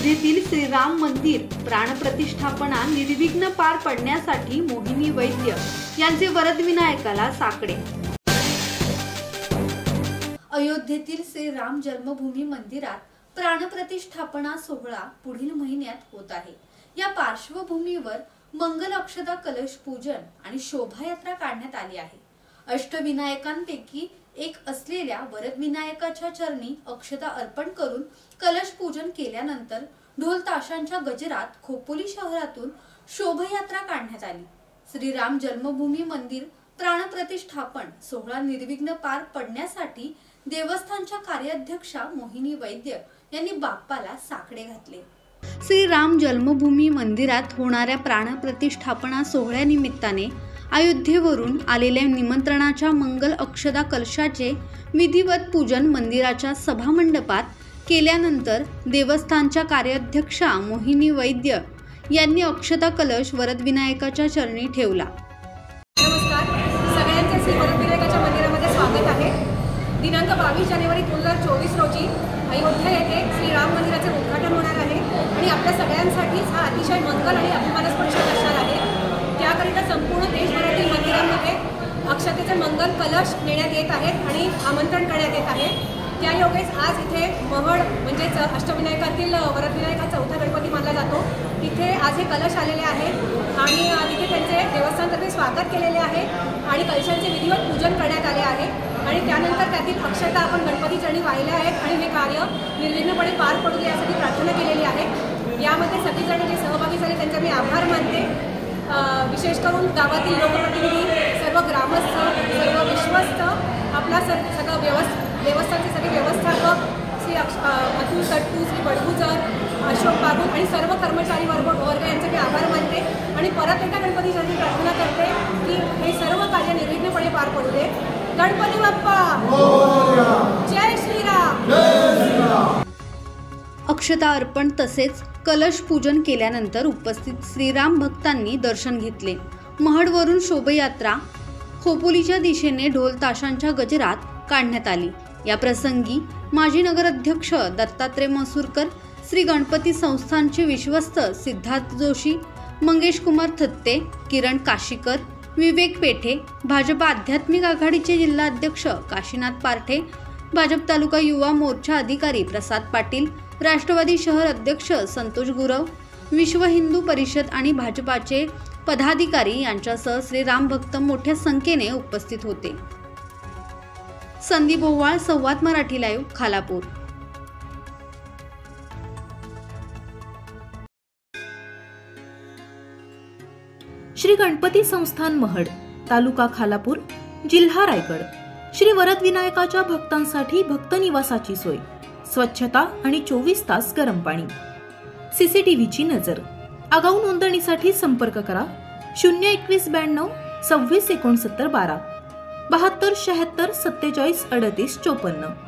अयोध्येतील श्रीराम मंदिर प्राणप्रतिष्ठापना निर्विघ्न पार पडण्यासाठी मोहिनी वैद्य यांचे वरदविनायकाला साकडे। अयोध्येतील श्रीराम जन्मभूमी मंदिरात प्राणप्रतिष्ठापना सोहळा पुढील महिन्यात होत आहे। या पार्श्वभूमीवर मंगल अक्षता कलश पूजन आणि शोभायात्रा काढण्यात आली आहे। अष्टविनायकांपैकी एक असलेल्या वरदविनायकाच्या चरणी अक्षता अर्पण करून कलश पूजन केल्यानंतर ढोल ताशांच्या गजरात खोपोली शहरातून शोभायात्रा काढण्यात आली। श्रीराम जन्मभूमी मंदिर प्राणप्रतिष्ठापन सोहळा निर्विघ्न पार पडण्यासाठी देवस्थानच्या कार्याध्यक्षा मोहिनी वैद्य यांनी बाप्पाला साकडे घातले। श्रीराम जन्मभूमी मंदिरात होणाऱ्या प्राणप्रतिष्ठापना सोहळ्यानिमित्ताने अयोध्येवरून आलेल्या निमंत्रणाच्या मंगल अक्षता कलशाचे विधिवत पूजन मंदिराच्या सभामंडपात केल्यानंतर देवस्थानच्या कार्याध्यक्षा मोहिनी वैद्य यांनी अक्षता कलश वरदविनायकाच्या चरणी ठेवला। नमस्कार, सगळ्यांचे श्री वरदविनायकाच्या मंदिरामध्ये स्वागत आहे। दिनांक 22 जानेवारी 2024 रोजी अयोध्या येथे श्रीराम मंदिराचे उद्घाटन होणार आहे आणि आपल्या सगळ्यांसाठीच हा अतिशय मंगल आणि अभिमानास्पद क्षण असणार आहे। त्याकरिता संपूर्ण देशभरातील मंदिरांमध्ये अक्षतेचे मंगल कलश नेण्यात येत आहेत आणि आमंत्रण करण्यात येत आहे। त्यायोगेच आज इथे महड म्हणजेच अष्टविनायकातील वरदविनायक चौथा गणपती मानला जातो। तिथे आज हे कलश आलेले आहेत आणि तिथे त्यांचे देवस्थानतर्फे स्वागत केलेले आहे आणि कलशांचे विधिवत पूजन करण्यात आले आहे आणि त्यानंतर त्यातील अक्षता आपण गणपती चरणी वाहिल्या आहेत आणि हे कार्य निर्विघ्नपणे पार पडू दे यासाठी प्रार्थना केलेली आहे। यामध्ये सगळेजण जे सहभागी झाले त्यांचे मी आभार मानते। विशेष करून गावातील लोकप्रतिनिधी, सर्व ग्रामस्थ, सर्व विश्वस्त, आपला सगळं देवस्थानचे सगळे व्यवस्थापक श्री अतुल तट्टू, श्री बडगुजर, अशोक बागू आणि सर्व कर्मचारी वर्ग यांचे मी आभार मानते आणि परत एकदा गणपतीसाठी प्रार्थना करते की हे सर्व कार्य निर्विघ्नपणे पार पडू दे। गणपती बाप्पा जय श्रीराम। अक्षता अर्पण तसेच कलश पूजन केल्यानंतर उपस्थित श्रीराम भक्तांनी दर्शन घेतले। महडवरून शोभायात्रा खोपोलीच्या दिशेने ढोल ताशांच्या गजरात काढण्यात आली। या प्रसंगी माजी नगराध्यक्ष दत्तात्रय मसूरकर, श्री गणपती संस्थानचे विश्वस्त सिद्धार्थ जोशी, मंगेश कुमार थत्ते, किरण काशीकर, विवेक पेठे, भाजप आध्यात्मिक आघाडीचे जिल्हाध्यक्ष काशीनाथ पारठे, भाजप तालुका युवा मोर्चा अधिकारी प्रसाद पाटील, राष्ट्रवादी शहर अध्यक्ष संतोष गुरव, विश्व हिंदू परिषद आणि भाजपाचे पदाधिकारी यांच्यासह श्रीराम भक्त मोठ्या संख्येने उपस्थित होते। संदीप ओवाळ, संवाद मराठी लाईव्ह, खालापूर। श्री गणपती संस्थान महड, तालुका खालापूर, जिल्हा रायगड। श्री वरदविनायकाच्या भक्तांसाठी भक्त निवासाची सोय, स्वच्छता आणि 24 तास गरम पाणी, सीसीटीव्हीची नजर। आगाऊ नोंदणीसाठी संपर्क करा 021 92 26 69 12 72 76 47 38 54।